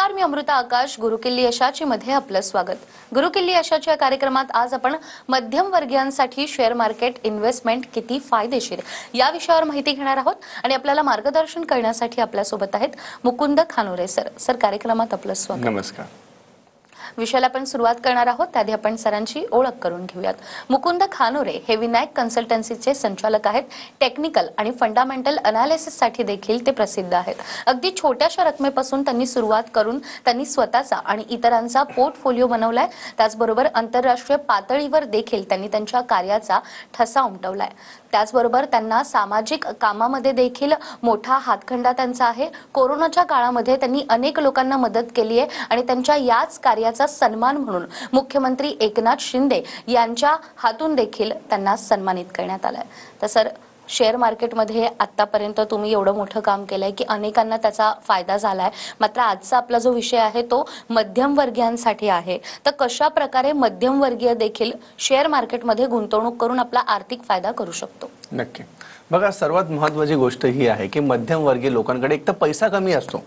नमस्कार, मी अमृता आकाश. गुरुकिल्ली यशाची मध्ये आपलं स्वागत. गुरुकिल्ली यशाच्या कार्यक्रमात आज आपण मध्यम वर्गीयांसाठी शेअर मार्केट इन्व्हेस्टमेंट किती फायदेशीर या विषयावर माहिती घेणार आहोत आणि आपल्याला मार्गदर्शन करण्यासाठी आपल्या सोबत आहेत मुकुंद खानोरे सर. कार्यक्रमात आपलं स्वागत. नमस्कार. विषयाला आपण सुरुवात करणार आहोत त्याआधी आपण सरांची ओळख करून घेऊयात. मुकुंद खानोरे हे विनायक कन्सल्टन्सीचे संचालक आहेत. टेक्निकल आणि फंडामेंटल अनालिसिस साठी देखील ते प्रसिद्ध आहेत. अगदी छोट्याशा रकमेपासून त्यांनी सुरुवात करून त्यांनी स्वतःचा आणि इतरांचा पोर्टफोलिओ बनवलाय. त्याचबरोबर आंतरराष्ट्रीय पातळीवर देखील त्यांनी त्यांच्या कार्याचा ठसा उमटवलाय. त्याचबरोबर त्यांना सामाजिक कामामध्ये देखील मोठा हातखंडा त्यांचा आहे. कोरोनाच्या काळामध्ये त्यांनी अनेक लोकांना मदत केली आहे आणि त्यांच्या याच कार्याचा सन्मान म्हणून मुख्यमंत्री एकनाथ शिंदे यांच्या हातून देखील त्यांना सन्मानित करण्यात आलाय. तर सर, शेअर मार्केटमध्ये आतापर्यंत तुम्ही एवढं मोठं काम केलंय की अनेकांना त्याचा फायदा झालाय. मात्र आजचा आपला जो विषय आहे तो मध्यम वर्गीयांसाठी आहे. तर कशा प्रकारे मध्यम वर्गीय देखील शेअर मार्केटमध्ये गुंतवणूक करून आपला आर्थिक फायदा करू शकतो? नक्की. बघा, सर्वात महत्त्वाची गोष्ट ही आहे की मध्यम वर्गीय लोकांकडे एक तर पैसा कमी असतो.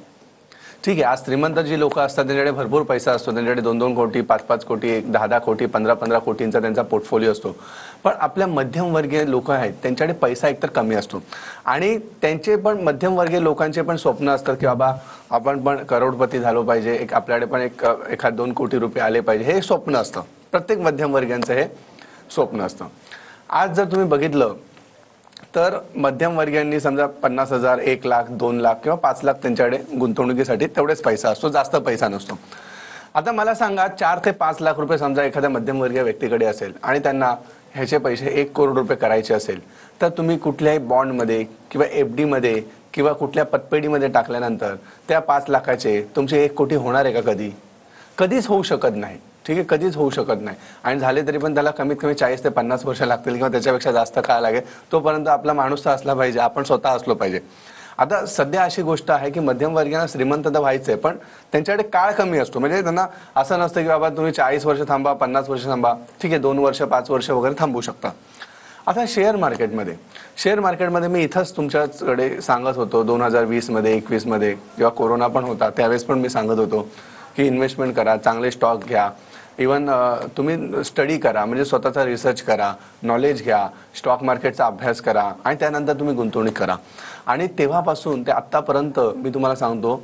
ठीक आहे, आज श्रीमंत जी लोक असतात त्यांच्याकडे भरपूर पैसा असतो. त्यांच्याकडे 2-2 कोटी, 5-5 कोटी, 10-10 कोटी, 15-15 कोटींचा त्यांचा पोर्टफोलिओ असतो. पण आपल्या मध्यमवर्गीय लोक आहेत त्यांच्याकडे पैसा एकतर कमी असतो आणि त्यांचे पण मध्यमवर्गीय लोकांचे पण स्वप्न असतात की बाबा आपण पण करोडपती झालो पाहिजे, एक आपल्याकडे पण एखाद 2 कोटी रुपये आले पाहिजे. हे स्वप्न असतं, प्रत्येक मध्यमवर्गीयांचं हे स्वप्न असतं. आज जर तुम्ही बघितलं तर मध्यमवर्गीयांनी समजा 50,000, 1 लाख, 2 लाख किंवा 5 लाख त्यांच्याकडे गुंतवणुकीसाठी तेवढेच पैसा असतो, जास्त पैसा नसतो. आता मला सांगा, 4 ते 5 लाख रुपये समजा एखाद्या मध्यमवर्गीय व्यक्तीकडे असेल आणि त्यांना ह्याचे पैसे 1 करोड रुपये करायचे असेल तर तुम्ही कुठल्याही बॉन्डमध्ये किंवा FD मध्ये किंवा कुठल्या पतपेढीमध्ये टाकल्यानंतर त्या 5 लाखाचे तुमचे 1 कोटी होणार आहे का? कधीच होऊ शकत नाही. ठीक आहे, कधीच होऊ शकत नाही. आणि झाले तरी पण त्याला कमीत कमी 40 ते 50 वर्ष लागतील किंवा त्याच्यापेक्षा जास्त काळ लागेल. तोपर्यंत आपला माणूस तर असला पाहिजे, आपण स्वतः असलो पाहिजे. आता सध्या अशी गोष्ट आहे की मध्यमवर्गीयांना श्रीमंत तर व्हायचंय पण त्यांच्याकडे काळ कमी असतो. म्हणजे त्यांना असं नसतं की बाबा तुम्ही 40 वर्ष थांबा, 50 वर्ष थांबा. ठीक आहे, 2 वर्ष, 5 वर्ष वगैरे थांबू शकता. आता शेअर मार्केटमध्ये मी इथंच तुमच्याकडे सांगत होतो 2020 मध्ये, 21 मध्ये जेव्हा कोरोना पण होता त्यावेळेस पण मी सांगत होतो की इन्व्हेस्टमेंट करा, चांगले स्टॉक घ्या, इवन तुम्ही स्टडी करा, म्हणजे स्वतःचा रिसर्च करा, नॉलेज घ्या, स्टॉक मार्केटचा अभ्यास करा आणि त्यानंतर तुम्ही गुंतवणूक करा. आणि तेव्हापासून ते आत्तापर्यंत मी तुम्हाला सांगतो,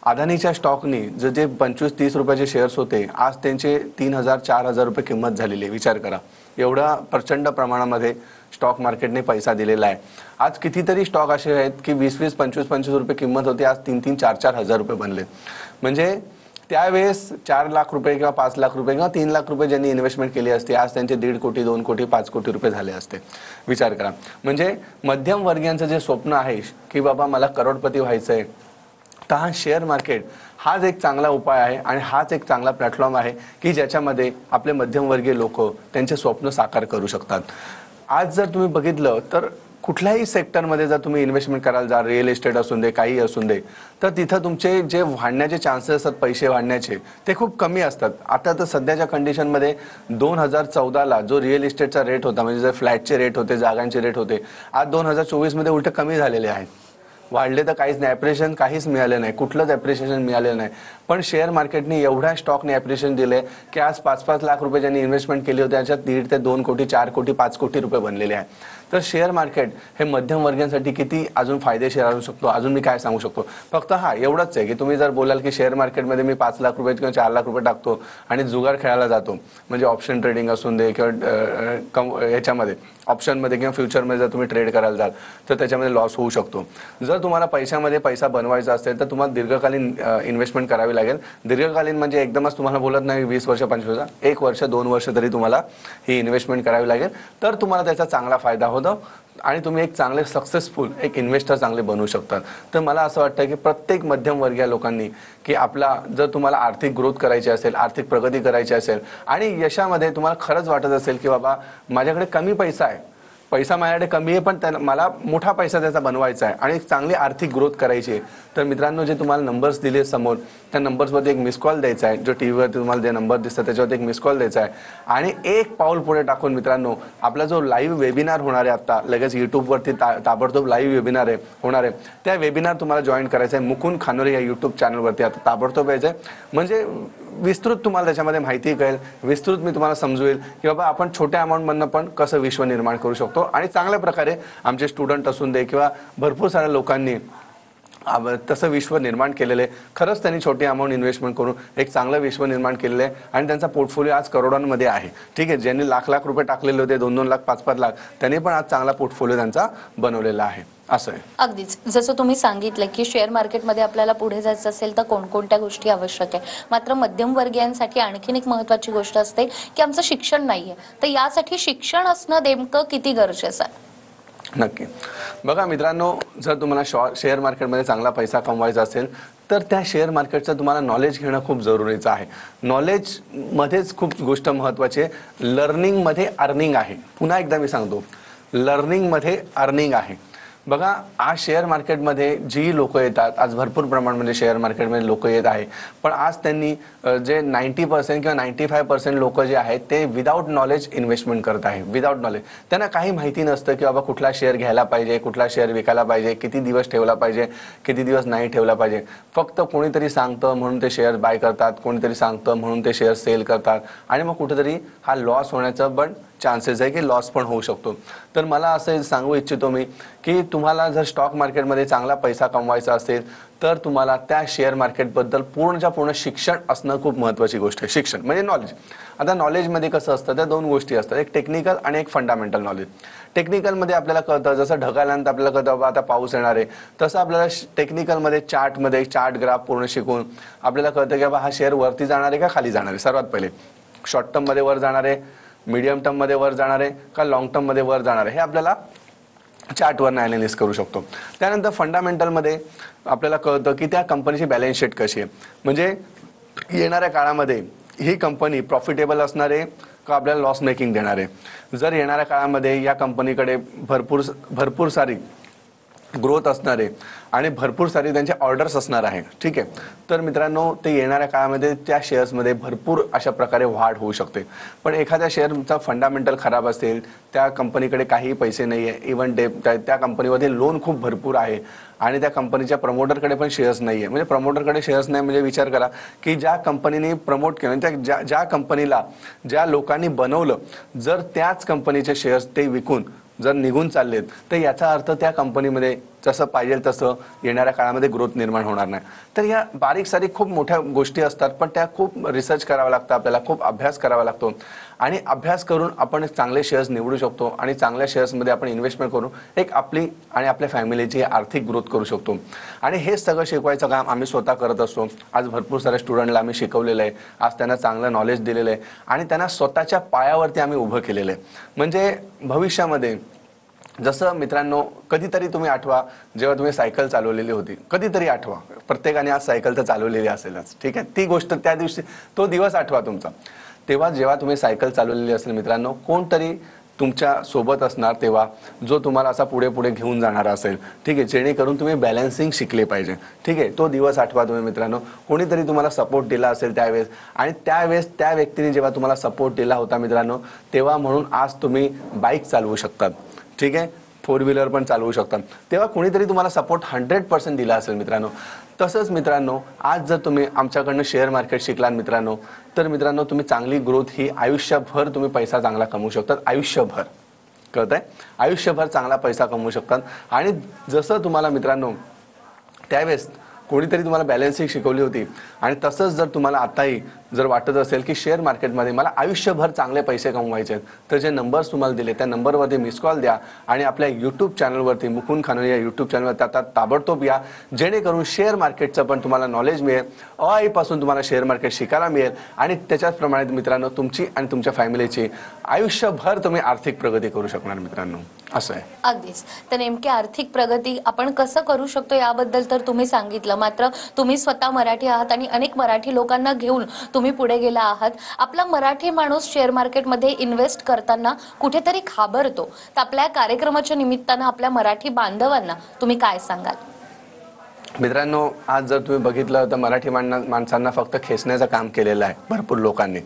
अदानीच्या स्टॉकनी जे 25-30 रुपयाचे शेअर्स होते आज त्यांचे 3,000-4,000 रुपये किंमत झालेली आहे. विचार करा, एवढा प्रचंड प्रमाणामध्ये स्टॉक मार्केटने पैसा दिलेला आहे. आज कितीतरी स्टॉक असे आहेत की 20-20, 25-25 रुपये किंमत होती, आज 3-3, 4-4 हजार रुपये बनले. म्हणजे त्यावेळेस 4 लाख रुपये किंवा 5 लाख रुपये किंवा 3 लाख रुपये ज्यांनी इन्व्हेस्टमेंट केली असते आज त्यांचे 1.5 कोटी, 2 कोटी, 5 कोटी रुपये झाले असते. विचार करा. म्हणजे मध्यम वर्गीयांचं जे स्वप्न आहे की बाबा मला करोडपती व्हायचंय, तर हा शेअर मार्केट हाच एक चांगला उपाय आहे आणि हाच एक चांगला प्लॅटफॉर्म आहे की ज्याच्यामध्ये आपले मध्यमवर्गीय लोक त्यांचे स्वप्न साकार करू शकतात. आज जर तुम्ही बघितलं तर कुठल्याही सेक्टरमध्ये जर तुम्ही इन्व्हेस्टमेंट करायला जा, रिअल इस्टेट असून दे, काही असून दे, तर तिथं तुमचे जे वाढण्याचे चान्सेस असतात पैसे वाढण्याचे ते खूप कमी असतात. आता तर सध्याच्या कंडिशनमध्ये 2014ला जो रिअल इस्टेटचा रेट होता, म्हणजे जे फ्लॅटचे रेट होते, जागांचे रेट होते, आज 2024 मध्ये उलट कमी झालेले आहेत. वाढले तर काहीच नाही, ॲप्रिशिएशन काहीच मिळालं नाही, कुठलंच ॲप्रिशिएशन मिळालेलं नाही. पण शेअर मार्केटने एवढ्या स्टॉकने ॲप्रिशिएशन दिले की आज 5-5 लाख रुपये ज्यांनी इन्व्हेस्टमेंट केली होती त्याच्यात 1.5 ते 2 कोटी, 4 कोटी, 5 कोटी रुपये बनलेले आहे. तर शेअर मार्केट हे मध्यम वर्गीयांसाठी किती अजून फायदेशीर असू शकतो, अजून मी काय सांगू शकतो, फक्त एवढंच आहे की तुम्ही जर बोलाल की शेअर मार्केटमध्ये मी 5 लाख रुपये किंवा 4 लाख रुपये टाकतो आणि जुगार खेळायला जातो, म्हणजे ऑप्शन ट्रेडिंग असून दे किंवा ह्याच्यामध्ये ऑप्शनमध्ये किंवा फ्युचरमध्ये जर तुम्ही ट्रेड करायला जाल तर त्याच्यामध्ये लॉस होऊ शकतो. जर तुम्हाला पैशामध्ये पैसा बनवायचा असेल तर तुम्हाला दीर्घकालीन इन्व्हेस्टमेंट करावी लागेल. दीर्घकालीन म्हणजे एकदमच तुम्हाला बोलत नाही 20 वर्ष, 25 वर्ष, 1 वर्ष, 2 वर्ष तरी तुम्हाला ही इन्व्हेस्टमेंट करावी लागेल. तर तुम्हाला त्याचा चांगला फायदा होतो आणि तुम्ही एक चांगले सक्सेसफुल एक इन्व्हेस्टर चांगले बनवू शकतात. तर मला असं वाटतं की प्रत्येक मध्यमवर्गीय लोकांनी की आपला जर तुम्हाला आर्थिक ग्रोथ करायची असेल, आर्थिक प्रगती करायची असेल आणि यशामध्ये तुम्हाला खरंच वाटत असेल की बाबा माझ्याकडे कमी पैसा आहे पैसा माझ्याकडे कमी आहे पण मला मोठा पैसा त्याचा बनवायचा आहे आणि एक चांगली आर्थिक ग्रोथ करायची आहे, तर मित्रांनो जे तुम्हाला नंबर्स दिले समोर त्या नंबर्सवरती एक मिस कॉल द्यायचा आहे. जो टीव्हीवरती तुम्हाला जे नंबर दिसतात त्याच्यावरती एक मिस कॉल द्यायचा आहे आणि एक पाऊल पुढे टाकून मित्रांनो आपला जो लाईव्ह वेबिनार होणार आहे, आता लगेच यूट्यूबवरती ताबडतोब लाईव्ह वेबिनार आहे होणार आहे, त्या वेबिनार तुम्हाला जॉईन करायचं आहे मुकुंद खानोरे या यूट्यूब चॅनलवरती. आता ताबडतोब यायचं आहे, म्हणजे विस्तृत तुम्हाला त्याच्यामध्ये माहिती कळेल, विस्तृत मी तुम्हाला समजवेल की बाबा आपण छोट्या अमाऊंटमधनं पण कसं विश्व निर्माण करू शकतो. आणि चांगल्या प्रकारे आमचे स्टुडंट असून दे किंवा भरपूर साऱ्या लोकांनी तसं विश्व निर्माण केलेलं आहे. खरंच त्यांनी छोटी अमाऊंट इन्व्हेस्टमेंट करून एक चांगलं विश्व निर्माण केलेलं आहे आणि त्यांचा पोर्टफोलिओ आज करोडांमध्ये आहे. ठीक आहे, ज्यांनी लाख लाख रुपये टाकलेले होते, 2-2 लाख 5-5 लाख, त्यांनी पण आज चांगला पोर्टफोलिओ त्यांचा बनवलेला आहे. असं आहे. अगदीच जसं तुम्ही सांगितलं की शेअर मार्केटमध्ये आपल्याला पुढे जायचं असेल तर कोणकोणत्या गोष्टी आवश्यक आहे. मात्र मध्यमवर्गीयांसाठी आणखीन एक महत्त्वाची गोष्ट असते की आमचं शिक्षण नाहीये, तर यासाठी शिक्षण असणं नेमकं किती गरजेचं आहे? नक्की. बघा मित्रांनो, जर तुम्हाला शेअर मार्केटमध्ये चांगला पैसा कमवायचा असेल तर त्या शेअर मार्केटचं तुम्हाला नॉलेज घेणं खूप जरुरीचं आहे. नॉलेजमध्येच खूप गोष्ट महत्त्वाची आहे. लर्निंगमध्ये अर्निंग आहे. पुन्हा एकदा मी सांगतो, लर्निंगमध्ये अर्निंग आहे. बघा आज शेअर मार्केटमध्ये जी लोक येतात, आज भरपूर प्रमाणामध्ये शेअर मार्केटमध्ये लोक येत आहे, पण आज त्यांनी जे 90% किंवा 95% लोक जे आहेत ते विदाऊट नॉलेज इन्व्हेस्टमेंट करत आहे. विदाऊट नॉलेज त्यांना काही माहिती नसतं की बाबा कुठला शेअर घ्यायला पाहिजे, कुठला शेअर विकायला पाहिजे, किती दिवस ठेवला पाहिजे, किती दिवस नाही ठेवला पाहिजे. फक्त कोणीतरी सांगतं म्हणून ते शेअर बाय करतात, कोणीतरी सांगतं म्हणून ते शेअर सेल करतात आणि मग कुठेतरी हा लॉस होण्याचं पण चान्सेस आहे की लॉस पण होऊ शकतो. तर मला असं सांगू इच्छितो मी की तुम्हाला जर स्टॉक मार्केटमध्ये चांगला पैसा कमवायचा असेल तर तुम्हाला त्या शेअर मार्केटबद्दल पूर्णच्या पूर्ण शिक्षण असणं खूप महत्त्वाची गोष्ट आहे. शिक्षण म्हणजे नॉलेज. आता नॉलेजमध्ये कसं असतं, त्या 2 गोष्टी असतात, एक टेक्निकल आणि एक फंडामेंटल नॉलेज. टेक्निकलमध्ये आपल्याला कळतं, जसं ढगाल्यानंतर आपल्याला कळतं बाबा आता पाऊस येणार आहे, तसं आपल्याला टेक्निकलमध्ये चार्ट ग्राफ पूर्ण शिकून आपल्याला कळतं की बाबा हा शेअर वरती जाणार आहे का खाली जाणार आहे. सर्वात पहिले शॉर्ट टर्ममध्ये वर जाणार आहे, मीडियम टर्ममध्ये वर जाणार आहे का लॉंग टर्ममध्ये वर जाणार आहे, हे आपल्याला चार्टवर ॲनालिसिस करू शकतो. त्यानंतर फंडामेंटलमध्ये आपल्याला कळतं की त्या कंपनीची बॅलन्स शीट कशी आहे, म्हणजे येणाऱ्या काळामध्ये ही कंपनी प्रॉफिटेबल असणार आहे का आपल्याला लॉस मेकिंग देणार आहे. जर येणाऱ्या काळामध्ये या कंपनीकडे भरपूर सारी ग्रोथ असणार आहे आणि भरपूर सारी त्यांचे ऑर्डर्स असणार आहे, ठीक आहे, तर मित्रांनो ते येणाऱ्या काळामध्ये त्या शेअर्समध्ये भरपूर अशा प्रकारे वाढ होऊ शकते. पण एखाद्या शेअरचा फंडामेंटल खराब असेल, त्या कंपनीकडे काही पैसे नाही आहे, इव्हन त्या कंपनीमध्ये लोन खूप भरपूर आहे आणि त्या कंपनीच्या प्रमोटरकडे पण शेअर्स नाही आहे, म्हणजे प्रमोटरकडे शेअर्स नाही म्हणजे विचार करा की ज्या कंपनीने प्रमोट केलं, त्या ज्या कंपनीला ज्या लोकांनी बनवलं, जर त्याच कंपनीचे शेअर्स ते विकून जर निघून चाललेत तर याचा अर्थ त्या कंपनीमध्ये जसं पाहिजे तसं येणाऱ्या काळामध्ये ग्रोथ निर्माण होणार नाही. तर या बारीक सारीक खूप मोठ्या गोष्टी असतात, पण त्या खूप रिसर्च करावा लागतं, आपल्याला खूप अभ्यास करावा लागतो आणि अभ्यास करून आपण चांगले शेअर्स निवडू शकतो आणि चांगल्या शेअर्समध्ये आपण इन्व्हेस्टमेंट करून एक आपली आणि आपल्या फॅमिलीची आर्थिक ग्रोथ करू शकतो. आणि हे सगळं शिकवायचं काम आम्ही स्वतः करत असतो. आज भरपूर साऱ्या स्टुडंटला आम्ही शिकवलेलं आहे, आज त्यांना चांगलं नॉलेज दिलेलं आहे आणि त्यांना स्वतःच्या पायावरती आम्ही उभं केलेलं आहे. म्हणजे भविष्यामध्ये जसं मित्रांनो कधीतरी तुम्ही आठवा जेव्हा तुम्ही सायकल चालवलेली होती, कधीतरी आठवा, प्रत्येकाने आज सायकल तर चालवलेली असेलच, ठीक आहे, ती गोष्ट त्या दिवशी तो दिवस आठवा तुमचा. तेव्हा जेव्हा तुम्ही सायकल चालवलेली असेल मित्रांनो, कोणतरी तुमच्या सोबत असणार तेव्हा जो तुम्हाला असा पुढे पुढे घेऊन जाणार असेल, ठीक आहे, जेणेकरून तुम्ही बॅलन्सिंग शिकले पाहिजे, ठीक आहे, तो दिवस आठवा तुम्ही मित्रांनो. कोणीतरी तुम्हाला सपोर्ट दिला असेल त्यावेळेस आणि त्यावेळेस त्या व्यक्तीने जेव्हा तुम्हाला सपोर्ट दिला होता मित्रांनो, तेव्हा म्हणून आज तुम्ही बाईक चालवू शकतात, ठीक आहे, 4 व्हीलर पण चालवू शकतात. तेव्हा कोणीतरी तुम्हाला सपोर्ट 100% दिला असेल मित्रांनो. तसंच मित्रांनो आज जर तुम्ही आमच्याकडनं शेअर मार्केट शिकलात मित्रांनो, तर मित्रांनो तुम्ही चांगली ग्रोथ ही आयुष्यभर तुम्ही पैसा चांगला कमवू शकतात. आयुष्यभर कळतंय, आयुष्यभर चांगला पैसा कमवू शकतात. आणि जसं तुम्हाला मित्रांनो त्यावेळेस कोणीतरी तुम्हाला बॅलन्सिंग शिकवली होती आणि तसंच जर तुम्हाला आताही जर वाटत असेल की शेअर मार्केटमध्ये मला आयुष्यभर चांगले पैसे कमवायचे आहेत, तर जे नंबर्स तुम्हाला दिले त्या नंबरवरती मिस कॉल द्या आणि आपल्या यूट्यूब चॅनलवरती मुकुंद खानोरे या यूट्यूब चॅनलवर आता ताबडतोब या, जेणेकरून शेअर मार्केटचं पण तुम्हाला नॉलेज मिळेल, आईपासून तुम्हाला शेअर मार्केट शिकायला मिळेल आणि त्याच्याचप्रमाणे मित्रांनो तुमची आणि तुमच्या फॅमिलीची आयुष्यभर तुम्ही आर्थिक प्रगती करू शकणार मित्रांनो. असं आहे. अगदीच. तर नेमकी आर्थिक प्रगती आपण कसं करू शकतो याबद्दल तर तुम्ही सांगितलं, मात्र तुम्ही स्वतः मराठी आहात आणि अनेक मराठी लोकांना घेऊन तुम्ही पुढे गेला आहात. आपला मराठी माणूस शेअर मार्केटमध्ये इन्व्हेस्ट करताना कुठेतरी घाबरतो. तर आपल्या कार्यक्रमाच्या निमित्तानं आपल्या मराठी बांधवांना तुम्ही काय सांगाल? मित्रांनो, आज जर तुम्ही बघितलं तर मराठी माणसांना फक्त खेचण्याचं काम केलेलं आहे भरपूर लोकांनी,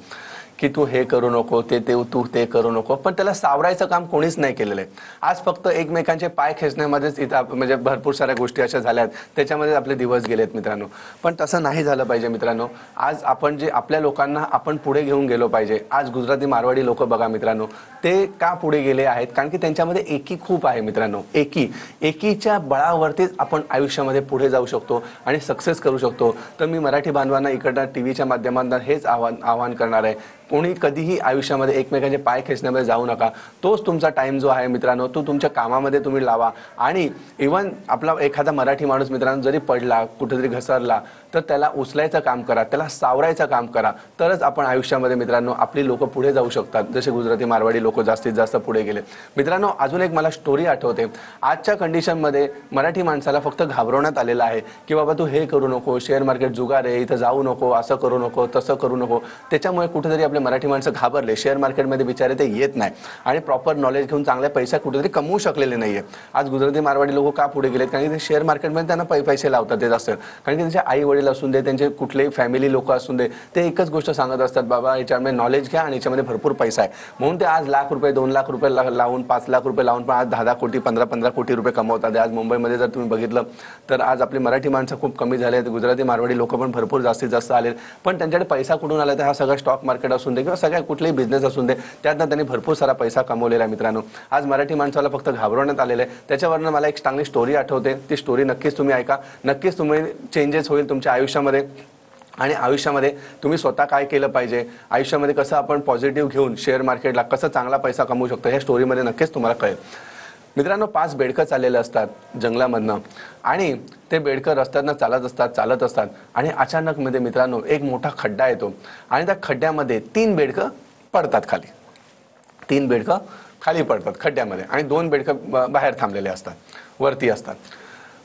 की तू हे करू नको, तू ते करू नको, पण त्याला सावरायचं काम कोणीच नाही केलेलं आहे. आज फक्त एकमेकांचे पाय खेचण्यामध्येच इथं म्हणजे भरपूर साऱ्या गोष्टी अशा झाल्यात, त्याच्यामध्ये आपले दिवस गेलेत मित्रांनो. पण तसं नाही झालं पाहिजे मित्रांनो. आज आपण जे आपल्या लोकांना आपण पुढे घेऊन गेलो पाहिजे. आज गुजराती मारवाडी लोक बघा मित्रांनो, ते का पुढे गेले आहेत? कारण की त्यांच्यामध्ये एकी खूप आहे मित्रांनो. एकीच्या बळावरतीच आपण आयुष्यामध्ये पुढे जाऊ शकतो आणि सक्सेस करू शकतो. तर मी मराठी बांधवांना इकडनं टीव्हीच्या माध्यमातून हेच आवाहन करणार आहे, कोणी कधीही आयुष्यामध्ये एकमेकांचे पाय खेचण्यामध्ये जाऊ नका. तोच तुमचा टाइम जो आहे मित्रांनो, तो तुमच्या कामामध्ये तुम्ही लावा. आणि इव्हन आपला एखादा मराठी माणूस मित्रांनो जरी पडला, कुठेतरी घसरला, तर त्याला उचलायचं काम करा, त्याला सावरायचं काम करा. तरच आपण आयुष्यामध्ये मित्रांनो आपली लोक पुढे जाऊ शकतात, जसे गुजराती मारवाडी लोक जास्तीत जास्त पुढे गेले. मित्रांनो, अजून एक मला स्टोरी आठवते. आजच्या कंडिशनमध्ये मराठी माणसाला फक्त घाबरवण्यात आलेलं आहे की बाबा तू हे करू नको, शेअर मार्केट जुगार आहे, इथं जाऊ नको, असं करू नको, तसं करू नको. त्याच्यामुळे कुठेतरी आपले मराठी माणसं घाबरले. शेअर मार्केटमध्ये बिचारे ते येत नाही आणि प्रॉपर नॉलेज घेऊन चांगल्या पैसा कुठेतरी कमवू शकलेले नाहीये. आज गुजराती मारवाडी लोक का पुढे गेलेत? कारण की ते शेअर मार्केटमध्ये त्यांना पैसे लावतात ते जास्त. कारण की त्यांचे आई वडील असून दे, त्यांचे कुठलेही फॅमिली लोक असून दे, ते एकच गोष्ट सांगत असतात, बाबा याच्यामध्ये नॉलेज घ्या आणि याच्यामध्ये भरपूर पैसा आहे. म्हणून ते आज लाख रुपये, 2 लाख रुपये लावून, 5 लाख रुपये लावून पण आज 10 कोटी, 15 कोटी रुपये कमवतात. आज मुंबईमध्ये जर तुम्ही बघितलं तर आज आपली मराठी माणसं खूप कमी झाले आहेत. गुजराती मारवाडी लोक पण भरपूर जास्तीत जास्त आले. पण त्यांच्याकडे पैसा कुठून आला? तर हा सगळा स्टॉक मार्केट असून दे किंवा सगळ्या कुठलेही बिझनेस असून दे, त्यातनं त्यांनी भरपूर सारा पैसा कमवलेला आहे मित्रांनो. आज मराठी माणसाला फक्त घाबरवण्यात आलेलं आहे. त्याच्यावरनं मला एक चांगली स्टोरी आठवते. ती स्टोरी नक्कीच तुम्ही ऐका. नक्कीच तुम्ही चेंजेस होईल तुमच्या आयुष्यामध्ये. आणि आयुष्यामध्ये तुम्ही स्वतः काय केलं पाहिजे, आयुष्यामध्ये कसं आपण पॉझिटिव्ह घेऊन शेअर मार्केटला कसं चांगला पैसा कमवू शकतो, ह्या स्टोरीमध्ये नक्कीच तुम्हाला कळेल. मित्रांनो, 5 बेडकं चाललेले असतात जंगलामधनं आणि ते बेडकं रस्त्यातनं चालत असतात आणि अचानक मध्ये मित्रांनो एक मोठा खड्डा येतो आणि त्या खड्ड्यामध्ये 3 बेडकं पडतात खाली. 3 बेडकं खाली पडतात खड्ड्यामध्ये आणि 2 बेडकं बाहेर थांबलेले असतात, वरती असतात.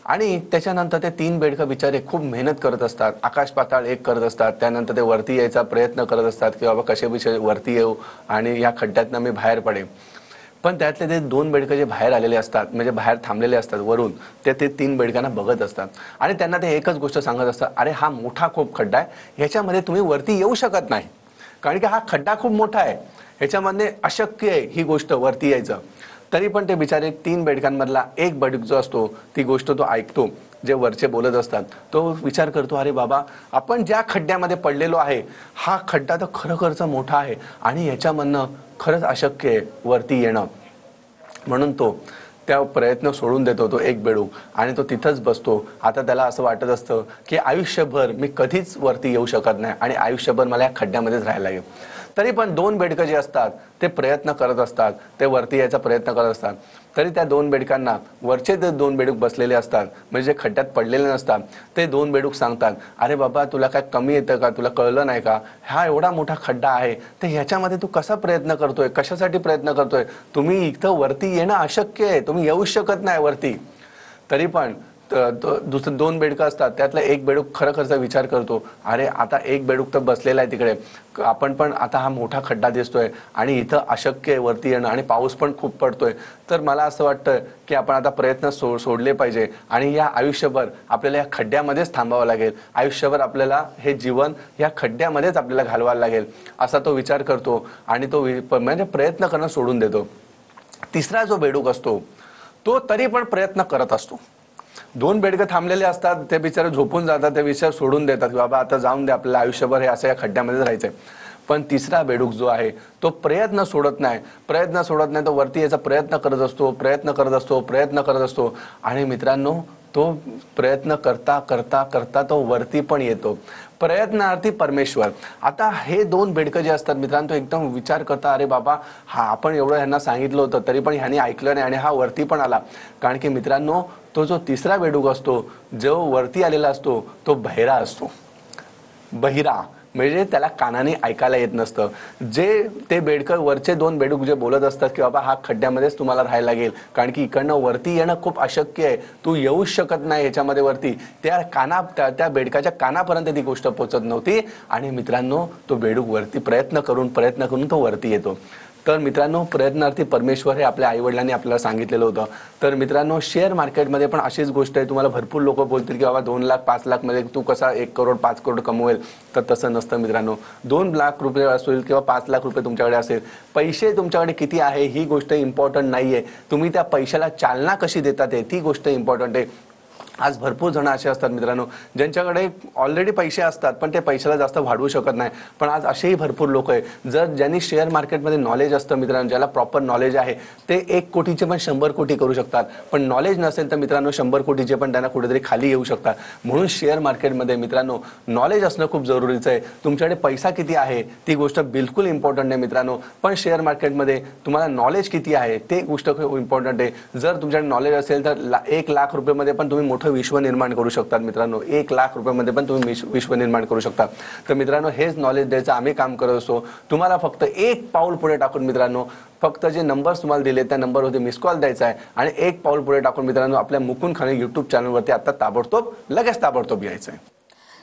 आणि त्याच्यानंतर ते 3 बेडकं बिचारे खूप मेहनत करत असतात, आकाश पाताळ एक करत असतात. त्यानंतर ते वरती यायचा प्रयत्न करत असतात की बाबा कसे बिचारे वरती येऊ आणि या खड्ड्यातनं मी बाहेर पडेन. पण त्यातले ते 2 बेडकं जे बाहेर आलेले असतात, म्हणजे बाहेर थांबलेले असतात वरून, ते 3 बेडकांना बघत असतात आणि त्यांना ते एकच गोष्ट सांगत असतात, अरे हा मोठा खूप खड्डा आहे, ह्याच्यामध्ये तुम्ही वरती येऊ शकत नाही. कारण की हा खड्डा खूप मोठा आहे, ह्याच्यामध्ये अशक्य आहे ही गोष्ट वरती यायचं. तरी पण ते बिचारे 3 बेडकांमधला एक बेडूक जो असतो ती गोष्ट तो ऐकतो, जे वरचे बोलत असतात. तो विचार करतो, अरे बाबा आपण ज्या खड्ड्यामध्ये पडलेलो आहे हा खड्डा तर खरोखरचा मोठा आहे आणि याच्यामधनं खरंच अशक्य आहे वरती येणं. म्हणून तो त्या प्रयत्न सोडून देतो, तो एक बेडूक, आणि तो तिथंच बसतो. आता त्याला असं वाटत असतं की आयुष्यभर मी कधीच वरती येऊ शकत नाही आणि आयुष्यभर मला या खड्ड्यामध्येच राहायला लागेल. तरी पण 2 बेडकं जे असतात ते प्रयत्न करत असतात, ते वरती यायचा प्रयत्न करत असतात. तरी त्या 2 बेडकांना वरचे ते 2 बेडूक बसलेले असतात, म्हणजे जे खड्ड्यात पडलेले नसतात, ते 2 बेडूक सांगतात, अरे बाबा तुला काय कमी येतं का, तुला कळलं नाही का, हा एवढा मोठा खड्डा आहे, तर ह्याच्यामध्ये तू कसा प्रयत्न करतोय, कशासाठी प्रयत्न करतोय, तुम्ही इथं वरती येणं अशक्य आहे, तुम्ही येऊ शकत नाही वरती. तरी पण दुसरे 2 बेडकं असतात, त्यातला एक बेडूक खरखरचा विचार करतो, अरे आता एक बेडूक तर बसलेला आहे तिकडे, आपण पण आता हा मोठा खड्डा दिसतोय आणि इथं अशक्य आहे वरती येणं आणि पाऊस पण खूप पडतोय, तर मला असं वाटतं की आपण आता प्रयत्न सोडले पाहिजे आणि या आयुष्यभर आपल्याला या खड्ड्यामध्येच थांबावं लागेल, आयुष्यभर आपल्याला हे जीवन या खड्ड्यामध्येच आपल्याला घालवायला लागेल, असा तो विचार करतो आणि तो म्हणजे प्रयत्न करणं सोडून देतो. तिसरा जो बेडूक असतो तो तरी पण प्रयत्न करत असतो. 2 बेडकं थांबलेले असतात, ते बिचारे झोपून जातात, ते विचार सोडून देतात की बाबा आता जाऊन दे, आपल्याला आयुष्यभर हे असं या खड्ड्यामध्येच राहायचंय. पण तिसरा बेडूक जो आहे तो प्रयत्न सोडत नाही, तो वरती यायचा प्रयत्न करत असतो आणि मित्रांनो तो प्रयत्न करता करता करता तो वरती पण येतो. प्रयत्नार्थी परमेश्वर. आता हे 2 बेडकं जे असतात मित्रांनो, तो एकदम विचार करता, अरे बाबा हा आपण एवढं ह्यांना सांगितलं होतं तरी पण ह्यांनी ऐकलं नाही आणि हा वरती पण आला. कारण की मित्रांनो तो जो तिसरा बेडूक असतो, जो वरती आलेला असतो, तो बहिरा असतो. बहिरा म्हणजे त्याला कानाने ऐकायला येत नसतं. जे ते बेडकर वरचे 2 बेडूक जे बोलत असतात की बाबा हा खड्ड्यामध्येच तुम्हाला राहायला लागेल, कारण की इकडनं वरती येणं खूप अशक्य आहे, तू येऊच शकत नाही ह्याच्यामध्ये वरती, त्या बेडकाच्या कानापर्यंत ती गोष्ट पोहोचत नव्हती. आणि मित्रांनो, तो बेडूक वरती प्रयत्न करून तो वरती येतो. तर मित्रांनो, प्रयत्नार्थी परमेश्वर हे आपल्या आईवडिलांनी आपल्याला सांगितलेलं होतं. तर मित्रांनो, शेअर मार्केटमध्ये पण अशीच गोष्ट आहे. तुम्हाला भरपूर लोक बोलतील की बाबा 2 लाख 5 लाख मध्ये तू कसा 1 करोड 5 करोड कमवेल. तर तसं नसतं मित्रांनो. 2 लाख रुपये असेल किंवा 5 लाख रुपये तुमच्याकडे असेल, पैसे तुमच्याकडे किती आहे ही गोष्ट इम्पॉर्टंट नाहीये. तुम्ही त्या पैशाला चालना कशी देतात ती गोष्ट इम्पॉर्टंट आहे. आज भरपूर जण असे असतात मित्रांनो, ज्यांच्याकडे ऑलरेडी पैसे असतात पण ते पैशाला जास्त वाढवू शकत नाही. पण आज असेही भरपूर लोक आहे ज्यांनी शेअर मार्केटमध्ये नॉलेज असतं मित्रांनो, ज्याला प्रॉपर नॉलेज आहे, ते 1 कोटीचे पण 100 कोटी करू शकतात. पण नॉलेज नसेल तर मित्रांनो 100 कोटीचे पण त्यांना कुठेतरी खाली येऊ शकतात. म्हणून शेअर मार्केटमध्ये मित्रांनो नॉलेज असणं खूप जरुरीचं आहे. तुमच्याकडे पैसा किती आहे ती गोष्ट बिलकुल इम्पॉर्टंट नाही मित्रांनो, पण शेअर मार्केटमध्ये तुम्हाला नॉलेज किती आहे ते गोष्ट खूप इम्पॉर्टंट आहे. जर तुमच्याकडे नॉलेज असेल तर 1 लाख रुपयेमध्ये पण तुम्ही मोठं विश्व निर्माण करू शकतात मित्रांनो. 1 लाख रुपयामध्ये पण तुम्ही विश्व निर्माण करू शकता. तर मित्रांनो, हेच नॉलेज द्यायचं आम्ही काम करत असतो. तुम्हाला फक्त 1 पाऊल पुढे टाकून मित्रांनो, फक्त जे नंबर्स तुम्हाला दिले त्या नंबरवरती मिस कॉल द्यायचा आहे आणि 1 पाऊल पुढे टाकून मित्रांनो आपल्या मुकुंद खानोरे YouTube चॅनलवरती आता लगेच ताबडतोब यायचं आहे.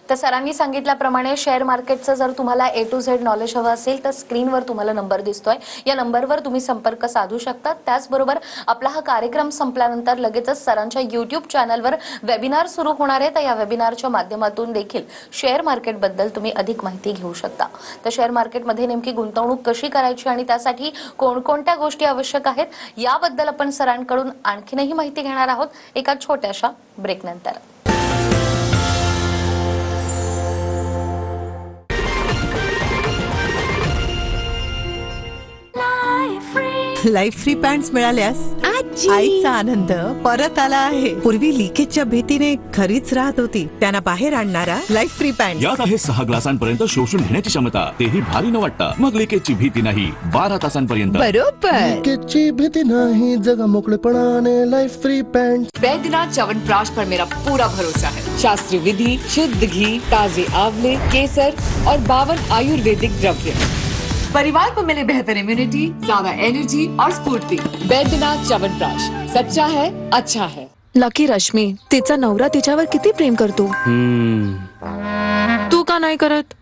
तर सरांनी सांगितल्याप्रमाणे शेअर मार्केटचं जर तुम्हाला A to Z नॉलेज हवं असेल तर स्क्रीनवर तुम्हाला नंबर दिसतोय, या नंबरवर तुम्ही संपर्क साधू शकता. त्याचबरोबर आपला हा कार्यक्रम संपल्यानंतर लगेचच सरांच्या YouTube चॅनलवर वेबिनार सुरू होणार आहे. तर या वेबिनारच्या माध्यमातून देखील शेअर मार्केटबद्दल तुम्ही अधिक माहिती घेऊ शकता. तर शेअर मार्केटमध्ये नेमकी गुंतवणूक कशी करायची आणि त्यासाठी कोणकोणत्या गोष्टी आवश्यक आहेत याबद्दल आपण सरांकडून आणखीनही माहिती घेणार आहोत एका छोट्याशा ब्रेकनंतर. लाईफ फ्री पॅन्ट्स मिळाल्यास आईचा आनंद परत आला आहे. पूर्वी लिकेजच्या भीतीने घरीच राहत होती, त्यांना बाहेर आणणारा लाईफ फ्री पॅन्ट. यात आहे 6 ग्लासांपर्यंत शोषून घेण्याची क्षमता, तेही भारी न वाटता. मग लिकेजची भीती नाही 12 तासांपर्यंत. बरोबर, लिकेजची भीती नहीं, जगह मोकळेपणाने life free pant. Baidyanath Chyawanprash पर मेरा पूरा भरोसा है. शास्त्रीय विधि, शुद्ध घी, ताजे आंवले, केसर और 52 आयुर्वेदिक द्रव्य. परिवार को मिले बेहतर इम्यूनिटी, ज्यादा एनर्जी और स्फूर्ति. बैद्यनाथ च्यवनप्राश, सच्चा है, अच्छा है. लकी रश्मी, तिचा नवरा तिच्यावर किती प्रेम करतो, तू का नाही करत?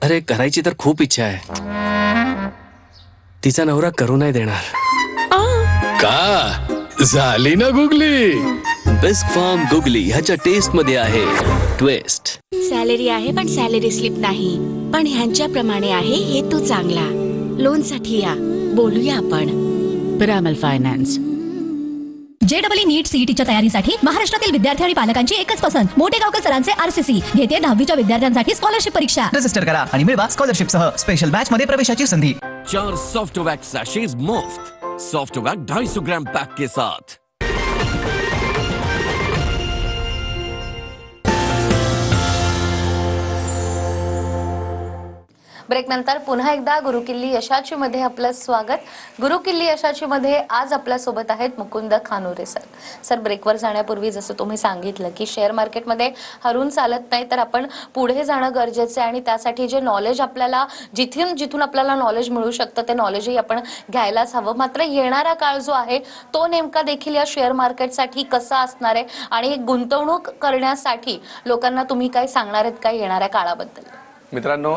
अरे करायची तर खूप इच्छा आहे, तिचा नवरा करू नाही देणार. का झाली ना गुगली. बेस्ट फार्म गुगली ह्याच्या टेस्ट मध्ये आहे ट्विस्ट. सॅलरी आहे पण सॅलरी स्लिप नाही, पण ह्यांच्याप्रमाणे आहे हेतू चांगला. लोन साठी या, बोलूया आपण. पिरामल फायनान्स. JEE नीट सीईटीच्या तयारीसाठी महाराष्ट्रातील विद्यार्थी आणि पालकांची एकच पसंत, मोठेगावकर सरांचे RCC घेते 10वीच्या विद्यार्थ्यांसाठी स्कॉलरशिप परीक्षा. रजिस्टर करा आणि मिळवा स्कॉलरशिप सह स्पेशल बॅच मध्ये प्रवेशाची संधी. 4 सॉफ्टवैक सैशेज मुफ्त. सॉफ्टवैक 250 ग्राम पैक के साथ. ब्रेक नंतर पुन्हा एकदा गुरुकिल्ली यशाची मध्ये आपलं स्वागत. गुरुकिल्ली यशाची मध्ये आज आपल्या सोबत आहेत मुकुंद खानोरे सर. सर, ब्रेकवर जाण्यापूर्वी जसं तुम्ही सांगितलं की शेअर मार्केटमध्ये हरून चालत नाही, तर आपण पुढे जाणं गरजेचं आहे आणि त्यासाठी जे नॉलेज आपल्याला जिथून आपल्याला नॉलेज मिळू शकतं ते नॉलेजही आपण घ्यायलाच हवं. मात्र येणारा काळ जो आहे तो नेमका देखील या शेअर मार्केटसाठी कसा असणार आहे आणि गुंतवणूक करण्यासाठी लोकांना तुम्ही काय सांगणार आहेत काय येणाऱ्या काळाबद्दल? मित्रांनो,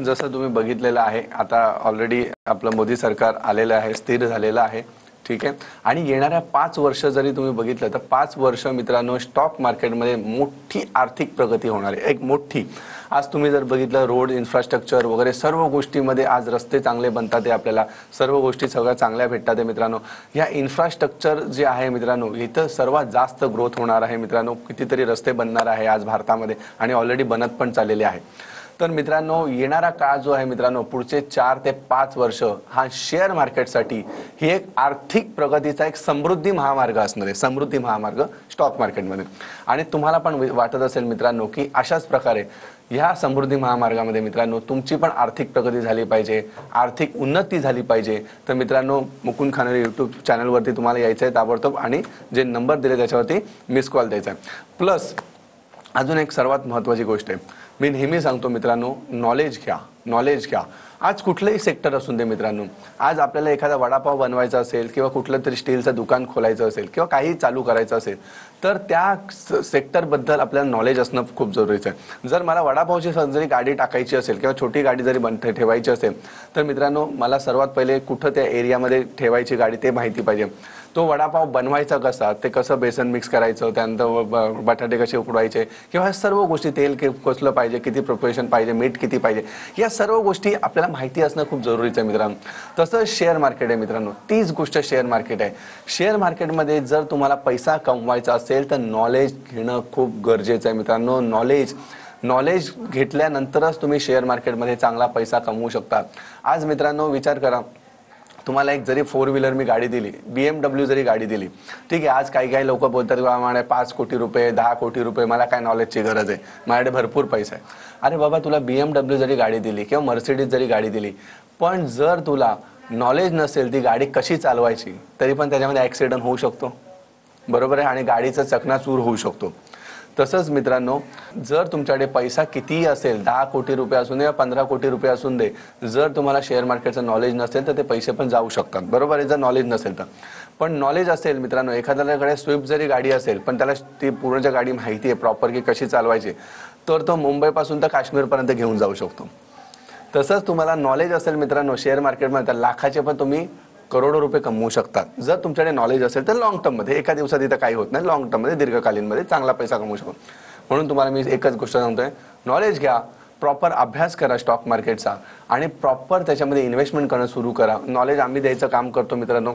जसं तुम्ही बघितलेलं आहे, आता ऑलरेडी आपलं मोदी सरकार आलेलं आहे, स्थिर झालेलं आहे, ठीक आहे. आणि येणाऱ्या 5 वर्ष जरी तुम्ही बघितलं तर 5 वर्ष मित्रांनो स्टॉक मार्केटमध्ये मोठी आर्थिक प्रगती होणार आहे, एक मोठी. आज तुम्ही जर बघितलं रोड इन्फ्रास्ट्रक्चर वगैरे सर्व गोष्टीमध्ये आज रस्ते चांगले बनतात आहे, आपल्याला सर्व गोष्टी सगळ्या चांगल्या भेटतात आहे मित्रांनो. या इन्फ्रास्ट्रक्चर जे आहे मित्रांनो, इथं सर्वात जास्त ग्रोथ होणार आहे मित्रांनो. कितीतरी रस्ते बनणार आहे आज भारतामध्ये आणि ऑलरेडी बनत पण चाललेले आहे. तर मित्रांनो, येणारा काळ जो आहे मित्रांनो, पुढचे 4 ते 5 वर्ष हा शेअर मार्केटसाठी ही एक आर्थिक प्रगतीचा एक समृद्धी महामार्ग असणार आहे, समृद्धी महामार्ग स्टॉक मार्केटमध्ये. आणि तुम्हाला पण वाटत असेल मित्रांनो की अशाच प्रकारे ह्या समृद्धी महामार्गामध्ये मित्रांनो तुमची पण आर्थिक प्रगती झाली पाहिजे, आर्थिक उन्नती झाली पाहिजे. तर मित्रांनो, मुकुंद खानोरे YouTube चॅनलवरती तुम्हाला यायचं आहे ताबडतोब आणि जे नंबर दिले त्याच्यावरती मिस कॉल द्यायचा आहे. प्लस अजून एक सर्वात महत्त्वाची गोष्ट आहे, मी नेहमी सांगतो मित्रांनो, नॉलेज घ्या, नॉलेज घ्या. आज कुठलंही सेक्टर असून दे मित्रांनो, आज आपल्याला एखादा वडापाव बनवायचा असेल किंवा कुठलं तरी स्टीलचं दुकान खोलायचं असेल किंवा काही चालू करायचं असेल तर त्या सेक्टरबद्दल आपल्याला नॉलेज असणं खूप जरुरीचं आहे. जर मला वडापावची जरी गाडी टाकायची असेल किंवा छोटी गाडी जरी ठेवायची असेल तर मित्रांनो मला सर्वात पहिले कुठं त्या एरियामध्ये ठेवायची गाडी ते माहिती पाहिजे. तो वडापाव बनवायचा कसा, ते कसं बेसन मिक्स करायचं, त्यानंतर बटाटे कसे उकडवायचे किंवा ह्या सर्व गोष्टी, तेल कसलं पाहिजे, किती प्रिपरेशन पाहिजे, मीठ किती पाहिजे, या सर्व गोष्टी आपल्याला माहिती असणं खूप जरुरीचं आहे मित्रांनो. तसंच शेअर मार्केट आहे मित्रांनो, तीच गोष्ट शेअर मार्केट आहे. शेअर मार्केटमध्ये जर तुम्हाला पैसा कमवायचा असेल तर नॉलेज घेणं खूप गरजेचं आहे मित्रांनो. नॉलेज घेतल्यानंतरच तुम्ही शेअर मार्केटमध्ये चांगला पैसा कमवू शकता. आज मित्रांनो विचार करा, तुम्हाला एक जरी 4 व्हीलर मी गाडी दिली, BMW जरी गाडी दिली, ठीक आहे, आज काही लोक बोलतात की 5 कोटी रुपये 10 कोटी रुपये, मला काय नॉलेजची गरज आहे, माझ्याकडे भरपूर पैसा आहे. अरे बाबा, तुला BMW जरी गाडी दिली किंवा मर्सिडीज जरी गाडी दिली, पण जर तुला नॉलेज नसेल ती गाडी कशी चालवायची तरी पण त्याच्यामध्ये ॲक्सिडेंट होऊ शकतो, बरोबर आहे, आणि गाडीचा चकनाचूर होऊ शकतो. तसंच मित्रांनो, जर तुमच्याकडे पैसा कितीही असेल, 10 कोटी रुपये असून दे या 15 कोटी रुपये असून दे, जर तुम्हाला शेअर मार्केटचं नॉलेज नसेल तर ते पैसे पण जाऊ शकतात, बरोबर आहे, जर नॉलेज नसेल तर. पण नॉलेज असेल मित्रांनो, एखाद्याकडे स्विफ्ट जरी गाडी असेल पण त्याला ती पूर्णच्या गाडी माहिती आहे प्रॉपर की कशी चालवायची, तर तो मुंबईपासून तर काश्मीरपर्यंत घेऊन जाऊ शकतो. तसंच तुम्हाला नॉलेज असेल मित्रांनो शेअर मार्केटमध्ये, तर लाखाचे पण तुम्ही करोडो रुपये कमवू शकतात. जर तुमच्याकडे नॉलेज असेल तर लॉंग टर्ममध्ये, एका दिवसात इथं काही होत नाही, लॉंग टर्ममध्ये दीर्घकालीनमध्ये चांगला पैसा कमवू शकतो. म्हणून तुम्हाला मी एकच गोष्ट सांगतोय, नॉलेज घ्या, प्रॉपर अभ्यास करा स्टॉक मार्केटचा आणि प्रॉपर त्याच्यामध्ये इन्व्हेस्टमेंट करणं सुरू करा. नॉलेज आम्ही द्यायचं काम करतो मित्रांनो.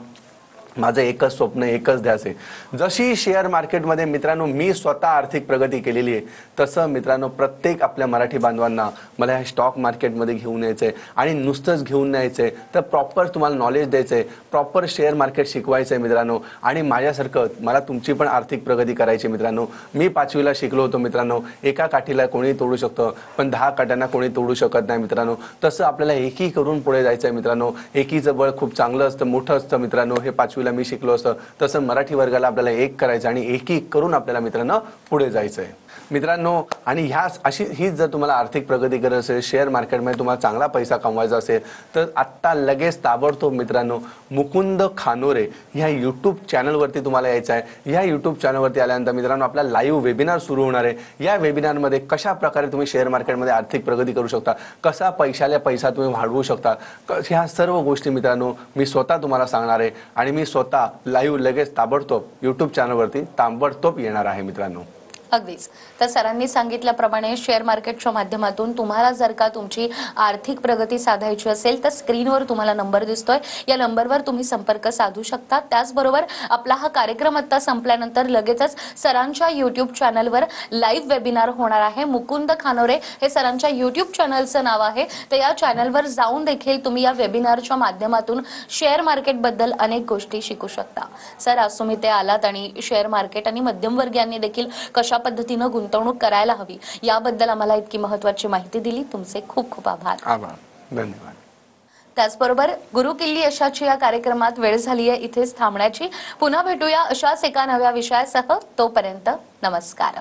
माझं एकच स्वप्न, एकच ध्यास आहे. जशी शेअर मार्केटमध्ये मित्रांनो मी स्वतः आर्थिक प्रगती केलेली आहे, तसं मित्रांनो प्रत्येक आपल्या मराठी बांधवांना मला ह्या स्टॉक मार्केटमध्ये घेऊन यायचं आहे. आणि नुसतंच घेऊन यायचं आहे तर प्रॉपर तुम्हाला नॉलेज द्यायचं आहे, प्रॉपर शेअर मार्केट शिकवायचं आहे मित्रांनो. आणि माझ्यासारखं मला तुमची पण आर्थिक प्रगती करायची मित्रांनो. मी 5वीला शिकलो होतो मित्रांनो, एका काठीला कोणी तोडू शकतं पण 10 काठ्यांना कोणी तोडू शकत नाही मित्रांनो. तसं आपल्याला एकी करून पुढे जायचं आहे मित्रांनो. एकीचं बळ खूप चांगलं असतं, मोठं असतं मित्रांनो. हे 5वीला मी शिकलो असतं, तसं मराठी वर्गाला आपल्याला एक करायचं आणि एक करून आपल्याला मित्रांनो पुढे जायचं आहे मित्रांनो. आणि हीच जर तुम्हाला आर्थिक प्रगती करायची असेल, शेअर मार्केटमध्ये तुम्हाला चांगला पैसा कमवायचा असेल तर आत्ता लगेच ताबडतोब मित्रांनो मुकुंद खानोरे ह्या यूट्यूब चॅनलवरती तुम्हाला यायचं आहे. ह्या यूट्यूब चॅनलवरती आल्यानंतर मित्रांनो आपला लाईव्ह वेबिनार सुरू होणार आहे. या वेबिनारमध्ये कशा प्रकारे तुम्ही शेअर मार्केटमध्ये आर्थिक प्रगती करू शकता, कसा पैसा तुम्ही वाढवू शकता, ह्या सर्व गोष्टी मित्रांनो मी स्वतः तुम्हाला सांगणार आहे. आणि मी स्वतः लाईव्ह लगेच ताबडतोब यूट्यूब चॅनलवरती ताबडतोब येणार आहे मित्रांनो. अगदीच. तर सरांनी सांगितल्याप्रमाणे शेअर मार्केटच्या माध्यमातून तुम्हाला जर का तुमची आर्थिक प्रगती साधायची असेल तर स्क्रीनवर तुम्हाला नंबर दिसतोय, या नंबरवर तुम्ही संपर्क साधू शकता. त्याचबरोबर आपला हा कार्यक्रम आता संपल्यानंतर लगेचच सरांच्या यूट्यूब चॅनलवर लाईव्ह वेबिनार होणार आहे. मुकुंद खानोरे हे सरांच्या यूट्यूब चॅनलचं नाव आहे. तर या चॅनलवर जाऊन देखील तुम्ही या वेबिनारच्या माध्यमातून शेअर मार्केटबद्दल अनेक गोष्टी शिकू शकता. सर, आज तुम्ही ते आलात आणि शेअर मार्केट आणि मध्यमवर्गीयांनी देखील कशा पद्धतीनं गुंतवणूक करायला हवी याबद्दल आम्हाला इतकी महत्त्वाची माहिती दिली. तुमचे खूप खूप आभार. धन्यवाद. त्याचबरोबर गुरु किल्ली यशाची या कार्यक्रमात वेळ झाली आहे इथेच थांबण्याची. पुन्हा भेटूया अशाच एका नव्या विषयासह. तोपर्यंत नमस्कार.